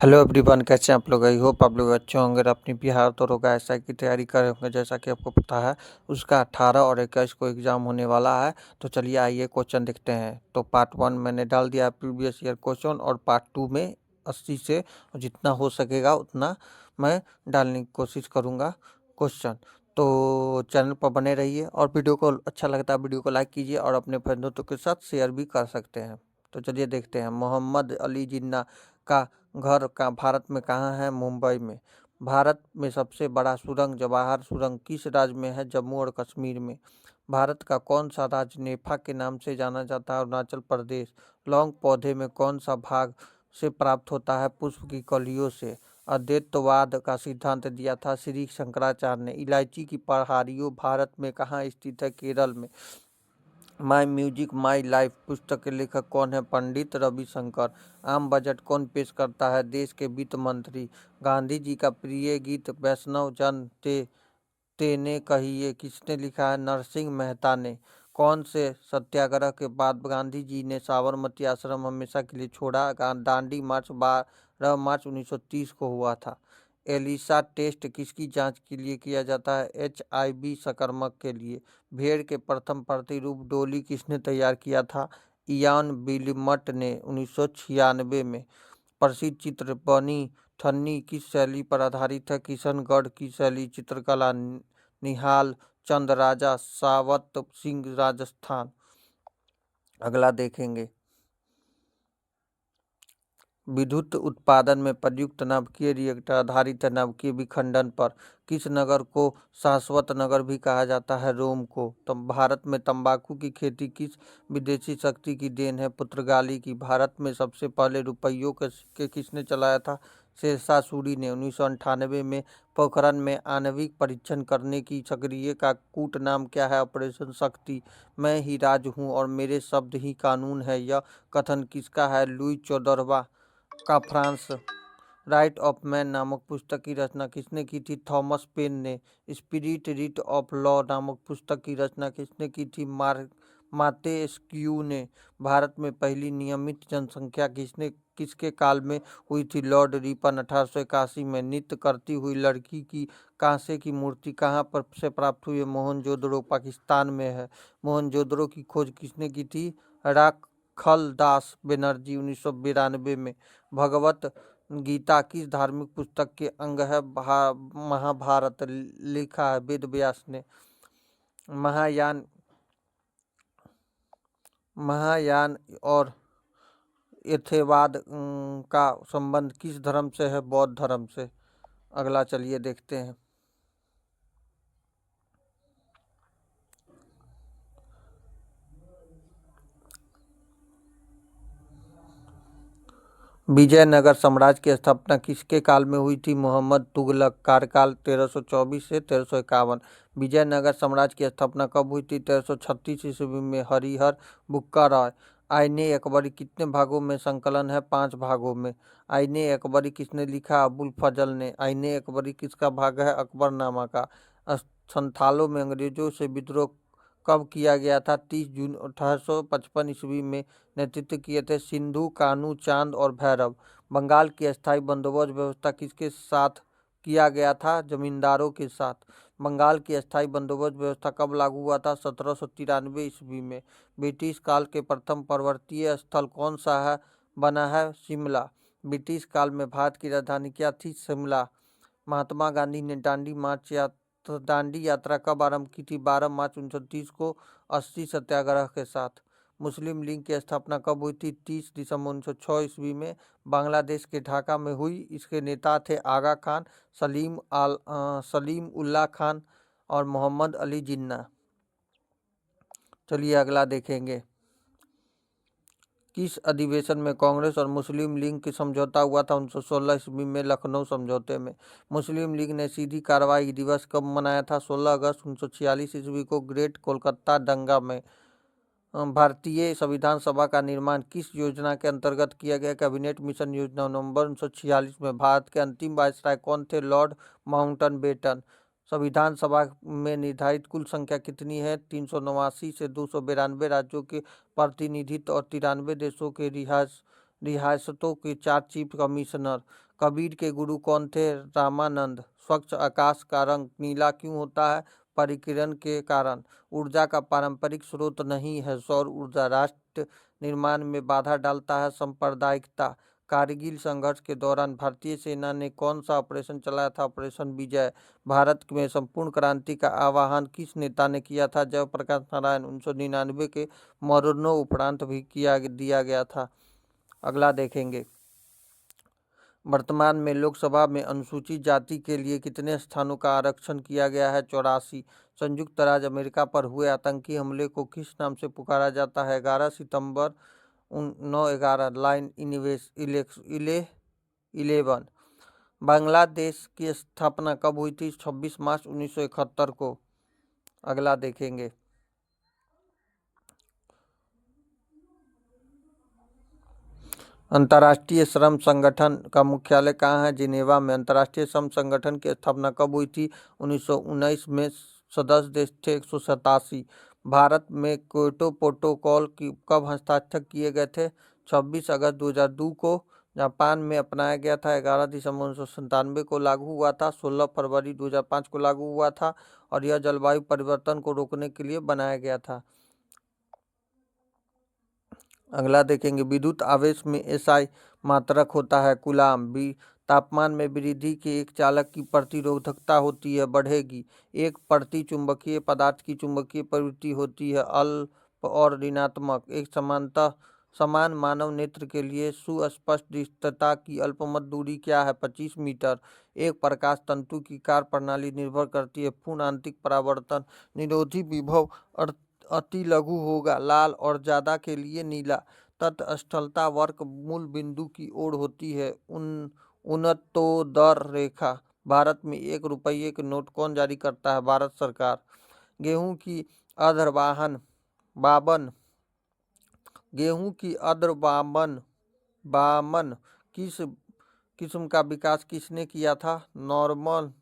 Hello everyone, कैसे हैं आप लोग। आई होप आप लोग अच्छे होंगे और अपनी बिहार दौरों एसआई की तैयारी कर रहे होंगे। जैसा कि आपको पता है उसका 18 और 21 को एग्ज़ाम होने वाला है। तो चलिए आइए क्वेश्चन देखते हैं। तो पार्ट 1 मैंने डाल दिया प्रीवियस ईयर क्वेश्चन, और पार्ट 2 में 80 से जितना हो सकेगा उतना मैं डालने की कोशिश करूँगा क्वेश्चन। तो चैनल पर बने रहिए, और वीडियो को अच्छा लगता है वीडियो को लाइक कीजिए और अपने फ्रेंडों के साथ शेयर भी कर सकते हैं। तो चलिए देखते हैं। मोहम्मद अली जिन्ना का घर का भारत में कहाँ है? मुंबई में। भारत में सबसे बड़ा सुरंग जवाहर सुरंग किस राज्य में है? जम्मू और कश्मीर में। भारत का कौन सा राज्य नेफा के नाम से जाना जाता है? अरुणाचल प्रदेश। लौंग पौधे में कौन सा भाग से प्राप्त होता है? पुष्प की कलियों से। अद्वैतवाद का सिद्धांत दिया था श्री शंकराचार्य ने। इलायची की पहाड़ियों भारत में कहाँ स्थित है? केरल में। माई म्यूजिक माई लाइफ पुस्तक के लेखक कौन है? पंडित रविशंकर। आम बजट कौन पेश करता है? देश के वित्त मंत्री। गांधी जी का प्रिय गीत वैष्णव जन तेने कहिए किसने लिखा है? नरसिंह मेहता ने। कौन से सत्याग्रह के बाद गांधी जी ने साबरमती आश्रम हमेशा के लिए छोड़ा? दांडी मार्च 12 मार्च 1930 को हुआ था। एलिसा टेस्ट किसकी जांच के लिए किया जाता है? HIV संक्रमक के लिए। भेड़ के प्रथम प्रतिरूप डोली किसने तैयार किया था? इयान विलियम्स ने 1996 में। प्रसिद्ध चित्र बनी ठन्नी किस शैली पर आधारित है? किशनगढ़ की शैली चित्रकला। निहाल चंद राजा सावत सिंह राजस्थान। अगला देखेंगे। विद्युत उत्पादन में प्रयुक्त नाभिकीय रिएक्टर आधारित है नाभिकीय विखंडन पर। किस नगर को शाश्वत नगर भी कहा जाता है? रोम को। भारत में तंबाकू की खेती किस विदेशी शक्ति की देन है? पुर्तगाली की। भारत में सबसे पहले रुपयों के सिक्के किसने चलाया था? शेरशाह सूरी ने। 1998 में पोखरण में आणविक परीक्षण करने की सक्रिय का कूट नाम क्या है? ऑपरेशन शक्ति। मैं ही राज हूँ और मेरे शब्द ही कानून है, यह कथन किसका है? लुई 14वां का फ्रांस। राइट ऑफ मैन नामक पुस्तक की रचना किसने की थी? थॉमस पेन ने। स्पिरिट रिट ऑफ लॉ नामक पुस्तक की रचना किसने की थी? मातेस्क्यू ने। भारत में पहली नियमित जनसंख्या किसके काल में हुई थी? लॉर्ड रिपन 1881 में। नृत्य करती हुई लड़की की कांसे की मूर्ति कहाँ पर से प्राप्त हुई है? मोहनजोदड़ो पाकिस्तान में है। मोहनजोदड़ो की खोज किसने की थी? राखलदास बनर्जी 1992 में। भगवत गीता किस धार्मिक पुस्तक के अंग है? महाभारत। लिखा है वेद व्यास ने। महायान महायान और यथेवाद का संबंध किस धर्म से है? बौद्ध धर्म से। अगला चलिए देखते हैं। विजयनगर साम्राज्य की स्थापना किसके काल में हुई थी? मोहम्मद तुगलक। कार्यकाल 1324 से 1351। विजयनगर साम्राज्य की स्थापना कब हुई थी? 1336 ईस्वी में। हरिहर बुक्का राय। आईने अकबरी कितने भागों में संकलन है? 5 भागों में। आईने अकबरी किसने लिखा? अबुल फजल ने। आईने अकबरी किसका भाग है? अकबरनामा का। संथालों में अंग्रेजों से विद्रोह कब किया गया था? 30 जून 1855 ईस्वी में। नेतृत्व किए थे सिंधु, कान्हू, चांद और भैरव। बंगाल की अस्थायी बंदोबस्त व्यवस्था किसके साथ किया गया था? जमींदारों के साथ। बंगाल की अस्थायी बंदोबस्त व्यवस्था कब लागू हुआ था? 1793 ईस्वी में। ब्रिटिश काल के प्रथम पर्वतीय स्थल कौन सा है बना है? शिमला। ब्रिटिश काल में भारत की राजधानी क्या थी? शिमला। महात्मा गांधी ने दांडी यात्रा कब आरंभ की थी? 12 मार्च 1930 को 80 सत्याग्रह के साथ। मुस्लिम लीग की स्थापना कब हुई थी? 30 दिसंबर 1906 ईस्वी में। बांग्लादेश के ढाका में हुई। इसके नेता थे आगा खान, सलीम उल्लाह खान और मोहम्मद अली जिन्ना। चलिए अगला देखेंगे। किस अधिवेशन में कांग्रेस और मुस्लिम लीग की समझौता हुआ था? 1916 ईस्वी में, लखनऊ समझौते में। मुस्लिम लीग ने सीधी कार्रवाई दिवस कब मनाया था? 16 अगस्त 1946 ईस्वी को, ग्रेट कोलकाता दंगा में। भारतीय संविधान सभा का निर्माण किस योजना के अंतर्गत किया गया? कैबिनेट मिशन योजना। नवंबर 1946 में। भारत के अंतिम वायसराय कौन थे? Lord Mountbatten. संविधान सभा में निर्धारित कुल संख्या कितनी है? 389 से 292 राज्यों के प्रतिनिधित्व और 93 देशों के रियासतों के 4 चीफ कमिश्नर। कबीर के गुरु कौन थे? रामानंद। स्वच्छ आकाश का रंग नीला क्यों होता है? परिकिरण के कारण। ऊर्जा का पारंपरिक स्रोत नहीं है सौर ऊर्जा। राष्ट्र निर्माण में बाधा डालता है सांप्रदायिकता। कारगिल संघर्ष के दौरान भारतीय सेना ने कौन सा ऑपरेशन चलाया था? ऑपरेशन विजय। भारत में संपूर्ण क्रांति का आह्वान किस नेता ने किया था? जयप्रकाश नारायण। 1999 के मरणोपरांत भी दिया गया था। अगला देखेंगे, वर्तमान में लोकसभा में अनुसूचित जाति के लिए कितने स्थानों का आरक्षण किया गया है? 84। संयुक्त राज्य अमेरिका पर हुए आतंकी हमले को किस नाम से पुकारा जाता है? 11 सितंबर 9/11 लाइन 11। बांग्लादेश की स्थापना कब हुई थी? 26 मार्च 1971 को। अगला देखेंगे, अंतर्राष्ट्रीय श्रम संगठन का मुख्यालय कहाँ है? जिनेवा में। अंतर्राष्ट्रीय श्रम संगठन की स्थापना कब हुई थी? 1919 में। सदस्य देश थे 187। भारत में क्योटो प्रोटोकॉल की कब हस्ताक्षर किए गए थे? 26 अगस्त 2002 को। जापान में अपनाया गया था 11 दिसंबर 1997 को लागू हुआ था। 16 फरवरी 2005 को लागू हुआ था और यह जलवायु परिवर्तन को रोकने के लिए बनाया गया था। अगला देखेंगे, विद्युत आवेश में एसआई मात्रक होता है कूलाम। तापमान में वृद्धि के एक चालक की प्रतिरोधकता होती है, बढ़ेगी। एक प्रति चुंबकीय पदार्थ की चुंबकीय प्रवृत्ति होती है, अल्प और ऋणात्मक। एक समान मानव नेत्र के लिए सुस्पष्ट दृश्यता की अल्पमत दूरी क्या है? 25 मीटर। एक प्रकाश तंतु की कार्य प्रणाली निर्भर करती है पूर्ण आंतरिक परावर्तन निरोधी विभव अति लघु होगा, लाल और ज्यादा के लिए नीला। तटस्थलता वक्र मूल बिंदु की ओर होती है। उन्नतोदर रेखा। भारत में 1 रुपये के नोट कौन जारी करता है? भारत सरकार। गेहूं की बामन किस किस्म का विकास किसने किया था? Norman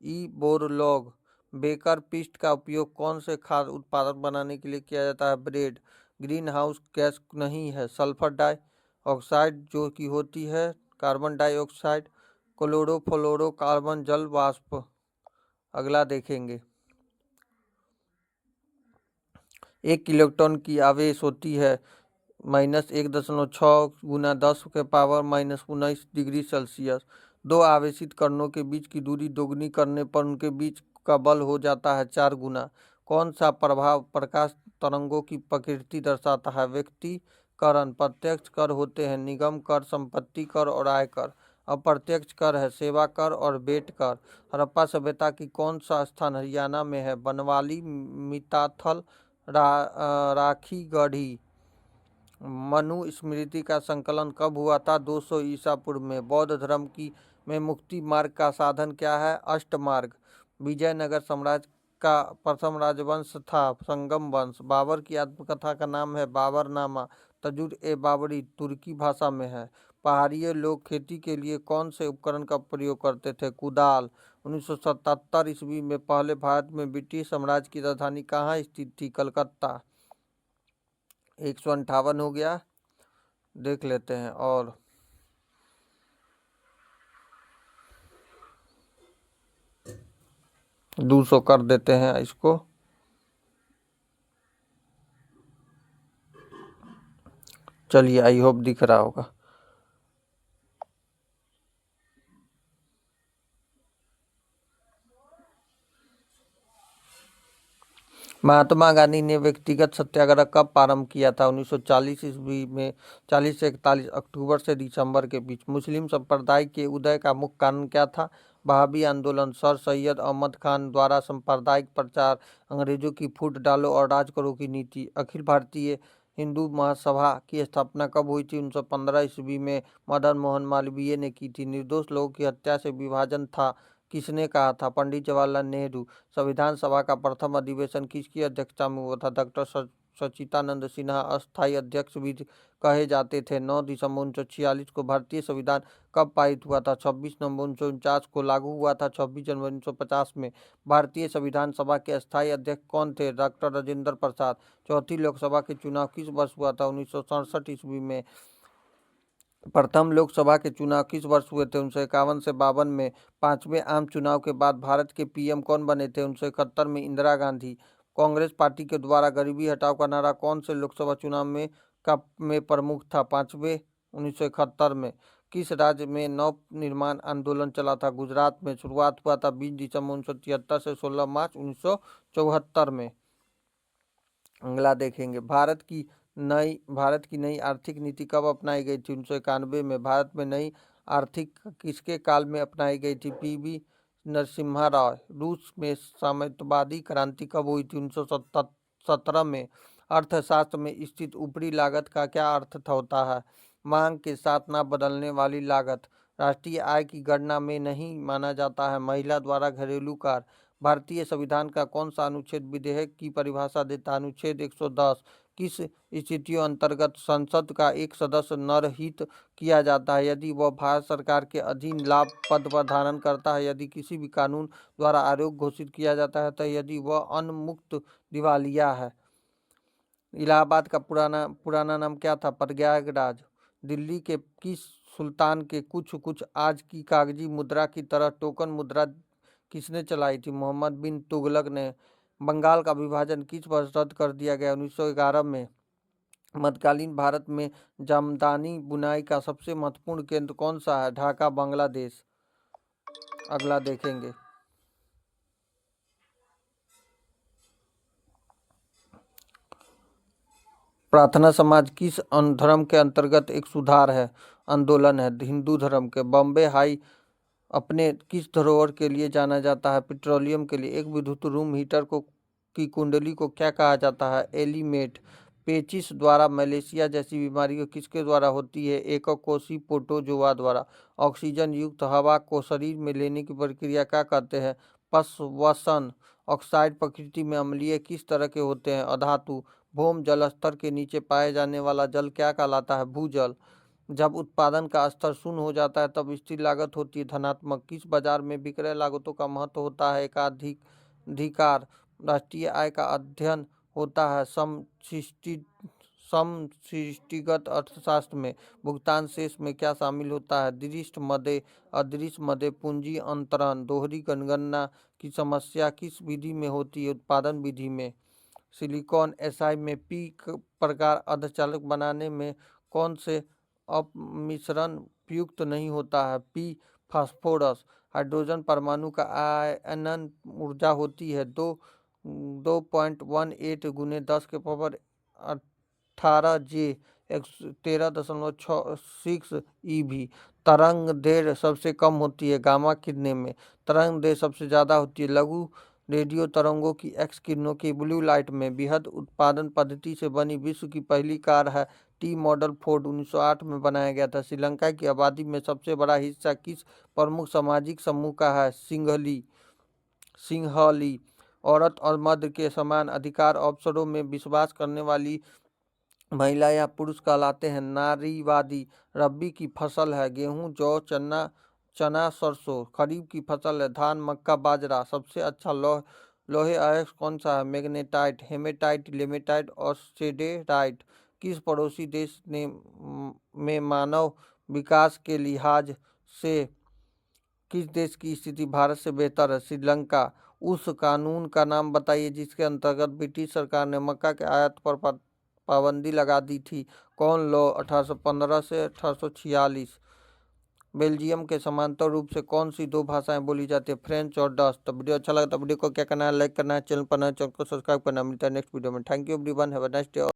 E Borlaug. बेकर पिस्ट का उपयोग कौन से खाद्य उत्पादन बनाने के लिए किया जाता है? ब्रेड। ग्रीन हाउस गैस नहीं है सल्फर डाइऑक्साइड जो कि होती है कार्बन डाइऑक्साइड। क्लोरोफ्लोरो कार्बन जल वाष्प। अगला देखेंगे, 1 इलेक्ट्रॉन की आवेश होती है -1.6 × 10⁻⁻19 डिग्री सेल्सियस। 2 आवेशित कणों के बीच की दूरी दोगुनी करने पर उनके बीच का बल हो जाता है 4 गुना। कौन सा प्रभाव प्रकाश तरंगों की प्रकृति दर्शाता है? व्यक्तिकरण। प्रत्यक्ष कर होते हैं निगम कर, संपत्ति कर और आयकर। अप्रत्यक्ष कर है सेवा कर और वेट कर। हड़प्पा सभ्यता की कौन सा स्थान हरियाणा में है? बनवाली, मिताथल, राखी गढ़ी। मनु स्मृति का संकलन कब हुआ था? 200 ईसा पूर्व में। बौद्ध धर्म में मुक्ति मार्ग का साधन क्या है? अष्टमार्ग। विजयनगर साम्राज्य का प्रथम राजवंश था संगम वंश। बाबर की आत्मकथा का नाम है बाबरनामा। तजुर-ए-बाबरी तुर्की भाषा में है। पहाड़िए लोग खेती के लिए कौन से उपकरण का प्रयोग करते थे? कुदाल। 1977 ईस्वी में पहले भारत में ब्रिटिश साम्राज्य की राजधानी कहाँ स्थित थी? कलकत्ता। 158 हो गया, देख लेते हैं और 200 कर देते हैं इसको। चलिए, आई होप दिख रहा होगा। महात्मा गांधी ने व्यक्तिगत सत्याग्रह कब प्रारंभ किया था? 1940 ईस्वी में। 40 से 41 अक्टूबर से दिसंबर के बीच। मुस्लिम संप्रदाय के उदय का मुख्य कारण क्या था? वहाबी आंदोलन। सर सैयद अहमद खान द्वारा सांप्रदायिक प्रचार। अंग्रेजों की फूट डालो और राज करो की नीति। अखिल भारतीय हिंदू महासभा की स्थापना कब हुई थी? 1915 ईस्वी में। मदन मोहन मालवीय ने की थी। निर्दोष लोगों की हत्या से विभाजन था किसने कहा था? पंडित जवाहरलाल नेहरू। संविधान सभा का प्रथम अधिवेशन किसकी अध्यक्षता में हुआ था? डॉक्टर सच्चिदानंद सिन्हा अस्थायी अध्यक्ष भी कहे जाते थे। 9 दिसंबर 1946 को भारतीय संविधान कब पारित हुआ था? 26 नवंबर 1949 को। लागू हुआ था 26 जनवरी 1950 में। भारतीय संविधान सभा के अस्थायी अध्यक्ष कौन थे? डॉक्टर राजेंद्र प्रसाद। चौथी लोकसभा के चुनाव किस वर्ष हुआ था? 1967 ईस्वी में। प्रथम लोकसभा के चुनाव किस वर्ष हुए थे? 1951 से 52 में। पांचवें आम चुनाव के बाद भारत के पीएम कौन बने थे? 1971 में इंदिरा गांधी। कांग्रेस पार्टी के द्वारा गरीबी हटाओ का नारा कौन से लोकसभा चुनाव में प्रमुख था? पांचवें 1971 में। किस राज्य में नव निर्माण आंदोलन चला था? गुजरात में। शुरुआत हुआ था 20 दिसंबर 1973 से 16 मार्च 1974 में। अगला देखेंगे, भारत की नई आर्थिक नीति कब अपनाई गई थी? 1991 में। भारत में नई आर्थिक किसके काल में अपनाई गई थी? पीवी नरसिम्हा राव। रूस में साम्यवादी क्रांति कब हुई थी? 1917 में। अर्थशास्त्र में स्थित ऊपरी लागत का क्या अर्थ होता है? मांग के साथ ना बदलने वाली लागत। राष्ट्रीय आय की गणना में नहीं माना जाता है महिला द्वारा घरेलू कार्य। भारतीय संविधान का कौन सा अनुच्छेद विधेयक की परिभाषा देता है? अनुच्छेद 110। किस स्थितियों अंतर्गत संसद का एक सदस्य नरहित किया जाता है? यदि वह भारत सरकार के अधीन लाभ पद पर धारण करता है, यदि किसी भी कानून द्वारा अयोग्य घोषित किया जाता है, तो यदि वह उन्मुक्त दिवालिया है। इलाहाबाद का पुराना नाम क्या था? प्रयागराज। दिल्ली के किस सुल्तान के कुछ आज की कागजी मुद्रा की तरह टोकन मुद्रा किसने चलाई थी? मोहम्मद बिन तुगलक ने। बंगाल का विभाजन किस वर्ष रद्द कर दिया गया? 1911 में। मध्यकालीन भारत में जामदानी बुनाई का सबसे महत्वपूर्ण केंद्र कौन सा है? ढाका, बांग्लादेश। अगला देखेंगे, प्रार्थना समाज किस धर्म के अंतर्गत एक सुधार है आंदोलन है? हिंदू धर्म के। बॉम्बे हाई अपने किस धरोहर के लिए जाना जाता है? पेट्रोलियम के लिए। एक विद्युत रूम हीटर की कुंडली को क्या कहा जाता है? एलिमेट। पेचिस द्वारा मलेशिया जैसी बीमारियों किसके द्वारा होती है? एकक कोषी प्रोटोजोआ द्वारा। ऑक्सीजन युक्त हवा को शरीर में लेने की प्रक्रिया क्या कहते हैं? पश्वसन। ऑक्साइड प्रकृति में अम्लीय किस तरह के होते हैं? अधातु। भौम जल स्तर के नीचे पाए जाने वाला जल क्या कहलाता है? भूजल। जब उत्पादन का स्तर शून्य हो जाता है तब स्थिर लागत होती है धनात्मक। किस बाजार में विक्रय लागतों का महत्व होता है? एकाधिकार। राष्ट्रीय आय का अध्ययन होता है समष्टिगत अर्थशास्त्र में। भुगतान शेष में क्या शामिल होता है? दृष्ट मदे, अदृश्य मदे, पूंजी अंतरण। दोहरी गणना की समस्या किस विधि में होती है? उत्पादन विधि में। सिलिकॉन एसआई में पी प्रकार अर्धचालक बनाने में कौन से अपमिश्रण प्रयुक्त नहीं होता है? P phosphorus. हाइड्रोजन परमाणु का आयनन ऊर्जा होती है 2.18 गुने 10 के पावर 18 जे 13.6 EV। तरंग दैर्घ्य सबसे कम होती है गामा किरणें में। तरंग दैर्घ्य सबसे ज्यादा होती है लघु रेडियो तरंगों की एक्स किरणों की ब्लू लाइट में। बृहद उत्पादन पद्धति से बनी विश्व की पहली कार है टी मॉडल फोर्ड। 1908 में बनाया गया था। श्रीलंका की आबादी में सबसे बड़ा हिस्सा किस प्रमुख सामाजिक समूह का है? सिंहली। औरत और मर्द के समान अधिकार अवसरों में विश्वास करने वाली महिला या पुरुष कहलाते हैं नारीवादी। रबी की फसल है गेहूं, जौ, चना, सरसों। खरीफ की फसल है धान, मक्का, बाजरा। सबसे अच्छा लोहे अयस्क कौन सा है? मैग्नेटाइट, हेमेटाइट, लेमेटाइट और सेडेराइट। किस पड़ोसी देश में मानव विकास के लिहाज से किस देश की स्थिति भारत से बेहतर है? श्रीलंका। उस कानून का नाम बताइए जिसके अंतर्गत ब्रिटिश सरकार ने मक्का के आयात पर पाबंदी लगा दी थी। कौन लॉ? 1815 से 1846। बेल्जियम के समांतर रूप से कौन सी दो भाषाएं बोली जाती है? फ्रेंच और डच। तो वीडियो अच्छा लगा तो वीडियो को क्या करना है? लाइक करना है, चैनल पर नए चैनल को सब्सक्राइब करना। मिलता है नेक्स्ट वीडियो में। Thank you everyone, have a nice day.